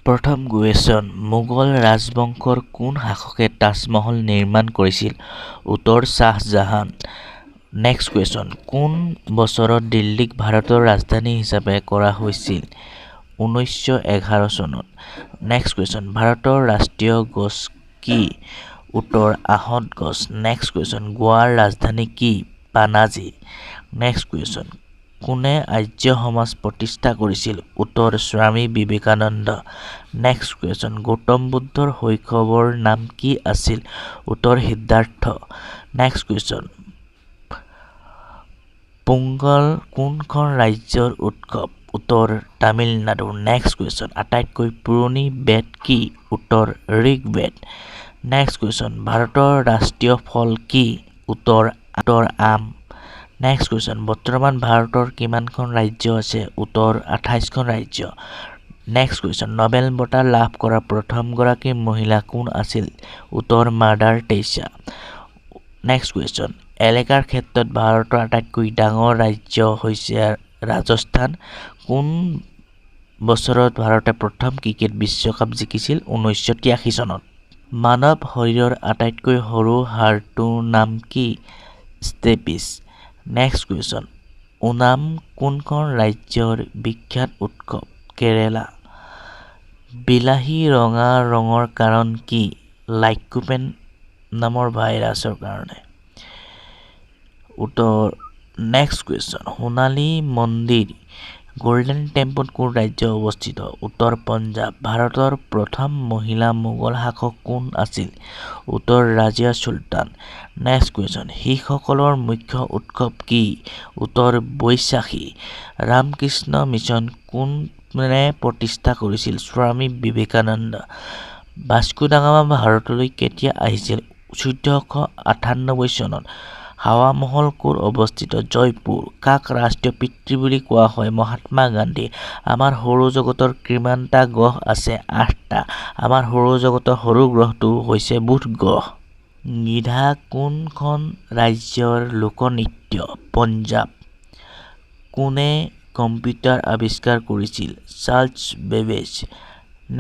প্ৰথম কুৱেশ্যন মোগল ৰাজবংশৰ কোন শাসকে তাজমহল নিৰ্মাণ কৰিছিল উত্তৰ শ্বাহজাহান নেক্সট কুৱেশ্যন কোন বছৰত দিল্লীক ভাৰতৰ ৰাজধানী হিচাপে কৰা হৈছিল 1911 চনত নেক্সট কুৱেশ্যন ভাৰতৰ ৰাষ্ট্ৰীয় গছ কি উত্তৰ আহত গছ নেক্সট কুৱেশ্যন গোৱাৰ ৰাজধানী কি পানাজী নেক্সট কুৱেশ্যন কোনে আৰ্য সমাজ প্ৰতিষ্ঠা কৰিছিল উত্তৰ স্বামী বিবেকানন্দ নেক্সট কুৱেশ্যন গৌতম বুদ্ধৰ শৈশৱৰ নাম কি আছিল উত্তৰ সিদ্ধাৰ্থ নেক্সট কুৱেশ্যন পোংগল কোনখন ৰাজ্যৰ উৎসৱ উত্তৰ তামিলনাডু নেক্সট কুৱেশ্যন আটাইতকৈ পুৰণি বেদ কি উত্তৰ ঋগ্বেদ নেক্সট কুৱেশ্যন ভাৰতৰ ৰাষ্ট্ৰীয় ফল কি উত্তৰ আম নেক্সট কুৱেশ্যন বৰ্তমান ভাৰতৰ কিমানখন ৰাজ্য আছে উত্তৰ 28খন ৰাজ্য নেক্সট কুৱেশ্যন নোবেল বঁটা লাভ কৰা প্ৰথমগৰাকী মহিলা কোন আছিল উত্তৰ মাদাৰ টেৰেছা নেক্সট কুৱেশ্যন এলেকাৰ ক্ষেত্ৰত ভাৰতৰ আটাইতকৈ ডাঙৰ ৰাজ্য হৈছে ৰাজস্থান কোন বছৰত ভাৰতে প্ৰথম ক্ৰিকেট বিশ্বকাপ জিকিছিল 1983 চনত মানৱ শৰীৰৰ আটাইতকৈ সৰু হাড়টোৰ নাম কি ষ্টেপিছ নেক্সট কুৱেশ্যন ওনাম কোনখন ৰাজ্যৰ বিখ্যাত উৎসৱ কেৰেলা বিলাহী ৰঙা ৰঙৰ কাৰণ কি লাইকোপেন নামৰ ভাইৰাছৰ কাৰণে উত্তৰ নেক্সট কুৱেশ্যন সোণালী মন্দিৰ গোল্ডেন টেম্পল কোন ৰাজ্যত অৱস্থিত উত্তৰ পঞ্জাৱ ভাৰতৰ প্ৰথম মহিলা মোগল শাসক কোন আছিল উত্তৰ ৰাজিয়া চুলতান নেক্সট কুৱেশ্যন শিখসকলৰ মুখ্য উৎসৱ কি উত্তৰ বৈশাখী ৰামকৃষ্ণ মিছন কোনে প্ৰতিষ্ঠা কৰিছিল Swami Vivekananda Vasco da Gama ভাৰতলৈ কেতিয়া আহিছিল 1498 চনত হাৱা মহল ক'ত অৱস্থিত জয়পুৰ কাক ৰাষ্ট্ৰীয় পিতৃ বুলি কোৱা হয় মহাত্মা গান্ধী আমাৰ সৌৰজগতৰ কিমানটা গ্ৰহ আছে 8টা আমাৰ সৌৰজগতৰ সৰু গ্ৰহটো হৈছে বুধ গ্ৰহ গিধা কোনখন ৰাজ্যৰ লোকনৃত্য পঞ্জাৱ কোনে কম্পিউটাৰ আৱিষ্কাৰ কৰিছিল Charles Babbage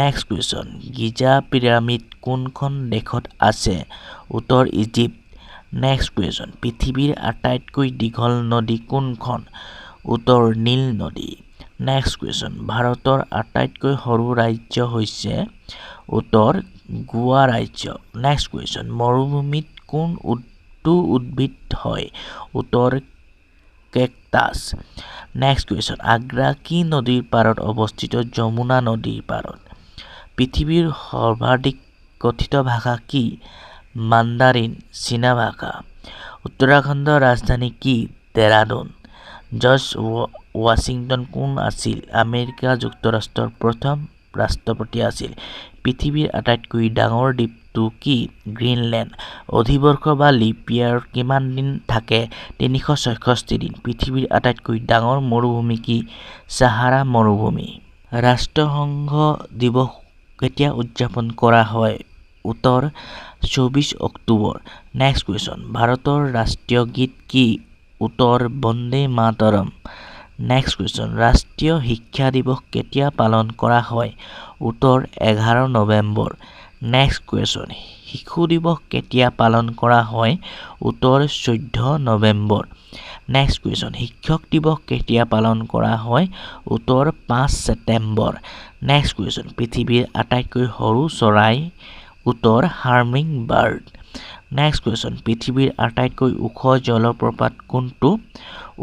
next question Giza pyramid কোনখন দেশত আছে উত্তৰ ইজিপ্ত নেক্সট কুৱেশ্যন পৃথিৱীৰ আটাইতকৈ দীঘল নদী কোনখন উত্তৰ নীল নদী নেক্সট কুৱেশ্যন ভাৰতৰ আটাইতকৈ সৰু ৰাজ্য হৈছে উত্তৰ গোৱা ৰাজ্য নেক্সট কুৱেশ্যন মৰুভূমিত কোন উদ্ভিদ হয় উত্তৰ কেকটাছ নেক্সট কুৱেশ্যন আগ্ৰা কি নদীৰ পাৰত অৱস্থিত যমুনা নদীৰ পাৰত পৃথিৱীৰ সৰ্বাধিক কথিত ভাষা কি মাণ্ডাৰিন চীনা ভাষা উত্তৰাখণ্ডৰ ৰাজধানী কি দেৰাডুন জৰ্জ ৱাশ্বিংটন কোন আছিল আমেৰিকা যুক্তৰাষ্ট্ৰৰ প্ৰথম ৰাষ্ট্ৰপতি আছিল পৃথিৱীৰ আটাইতকৈ ডাঙৰ দ্বীপটো কি গ্ৰীণলেণ্ড অধিবৰ্ষ বা লিপ ইয়াৰ কিমান দিন থাকে 366 দিন পৃথিৱীৰ আটাইতকৈ ডাঙৰ মৰুভূমি কি সাহাৰা মৰুভূমি ৰাষ্ট্ৰসংঘ দিৱস কেতিয়া উদযাপন কৰা হয় উত্তৰ 24 অক্টোবৰ নেক্সট কুৱেশ্যন ভাৰতৰ ৰাষ্ট্ৰীয় গীত কি উত্তৰ বন্দে মাতৰম নেক্সট কুৱেশ্যন ৰাষ্ট্ৰীয় শিক্ষা দিৱস কেতিয়া পালন কৰা হয় উত্তৰ 11 নৱেম্বৰ নেক্সট কুৱেশ্যন শিশু দিৱস কেতিয়া পালন কৰা হয় উত্তৰ 14 নৱেম্বৰ নেক্সট কুৱেশ্যন শিক্ষক দিৱস কেতিয়া পালন কৰা হয় উত্তৰ 5 ছেপ্টেম্বৰ নেক্সট কুৱেশ্যন পৃথিৱীৰ আটাইতকৈ সৰু চৰাই উত্তৰ হাৰ্মিং বাৰ্ড নেক্সট কুৱেশ্যন পৃথিৱীৰ আটাইতকৈ ওখ জলপ্ৰপাত কোনটো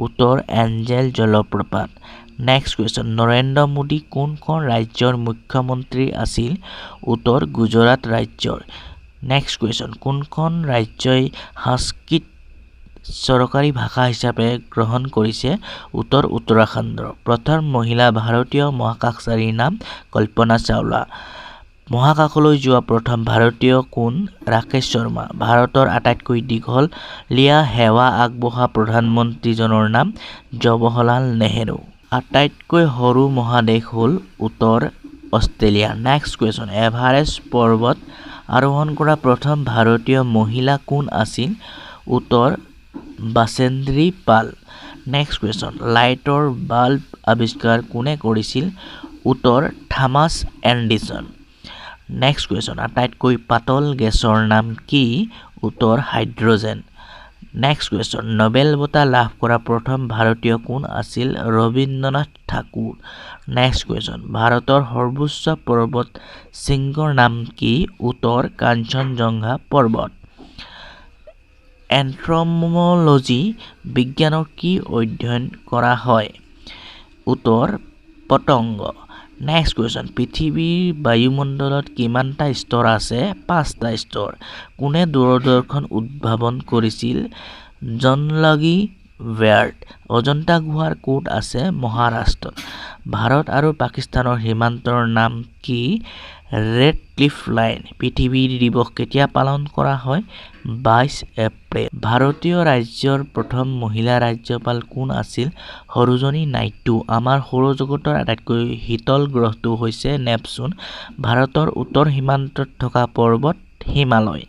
উত্তৰ এঞ্জেল জলপ্ৰপাত নেক্সট কুৱেশ্যন নৰেন্দ্ৰ মোদী কোনখন ৰাজ্যৰ মুখ্যমন্ত্ৰী আছিল উত্তৰ গুজৰাট ৰাজ্যৰ নেক্সট কুৱেশ্যন কোনখন ৰাজ্যই সংস্কৃত চৰকাৰী ভাষা হিচাপে গ্ৰহণ কৰিছে উত্তৰ উত্তৰাখণ্ডৰ প্ৰথম মহিলা ভাৰতীয় মহাকাশচাৰীৰ নাম কল্পনা চাওলা মহাকাশলৈ যোৱা প্ৰথম ভাৰতীয় কোন ৰাকেশ শৰ্মা ভাৰতৰ আটাইতকৈ দীঘলীয়া সেৱা আগবঢ়োৱা প্ৰধানমন্ত্ৰীজনৰ নাম জৱাহৰলাল নেহেৰু আটাইতকৈ সৰু মহাদেশ হ'ল উত্তৰ অষ্ট্ৰেলিয়া নেক্সট কুৱেশ্যন এভাৰেষ্ট পৰ্বত আৰোহণ কৰা প্ৰথম ভাৰতীয় মহিলা কোন আছিল উত্তৰ বাসেন্দ্ৰী পাল নেক্সট কুৱেশ্যন লাইটৰ বাল্ব আৱিষ্কাৰ কোনে কৰিছিল উত্তৰ থমাস এডিসন নেক্সট কুৱেশ্যন আটাইতকৈ পাতল গেছৰ নাম কি উত্তৰ হাইড্ৰজেন নেক্সট কুৱেশ্যন নোবেল বঁটা লাভ কৰা প্ৰথম ভাৰতীয় কোন আছিল ৰবীন্দ্ৰনাথ ঠাকুৰ নেক্সট কুৱেশ্যন ভাৰতৰ সৰ্বোচ্চ পৰ্বত শৃংগৰ নাম কি উত্তৰ কাঞ্চনজংঘা পৰ্বত এন্থ্ৰপ'লজি বিজ্ঞানৰ কি অধ্যয়ন কৰা হয় উত্তৰ পতংগ নেক্সট কুৱেশ্যন পৃথিৱীৰ বায়ুমণ্ডলত কিমানটা স্তৰ আছে 5টা স্তৰ কোনে দূৰদৰ্শন উদ্ভাৱন কৰিছিল জন লাগি বেয়াৰ্ড অজন্তা গুহাৰ ক'ত আছে মহাৰাষ্ট্ৰত ভাৰত আৰু পাকিস্তানৰ সীমান্তৰ নাম কি ৰেড ক্লিফ লাইন পৃথিৱী দিৱস কেতিয়া পালন কৰা হয় 22 এপ্ৰিল ভাৰতীয় ৰাজ্যৰ প্ৰথম মহিলা ৰাজ্যপাল কোন আছিল সৰোজনী নাইডু আমাৰ সৌৰজগতৰ আটাইতকৈ শীতল গ্ৰহটো হৈছে নেপচুন ভাৰতৰ উত্তৰ সীমান্তত থকা পৰ্বত হিমালয়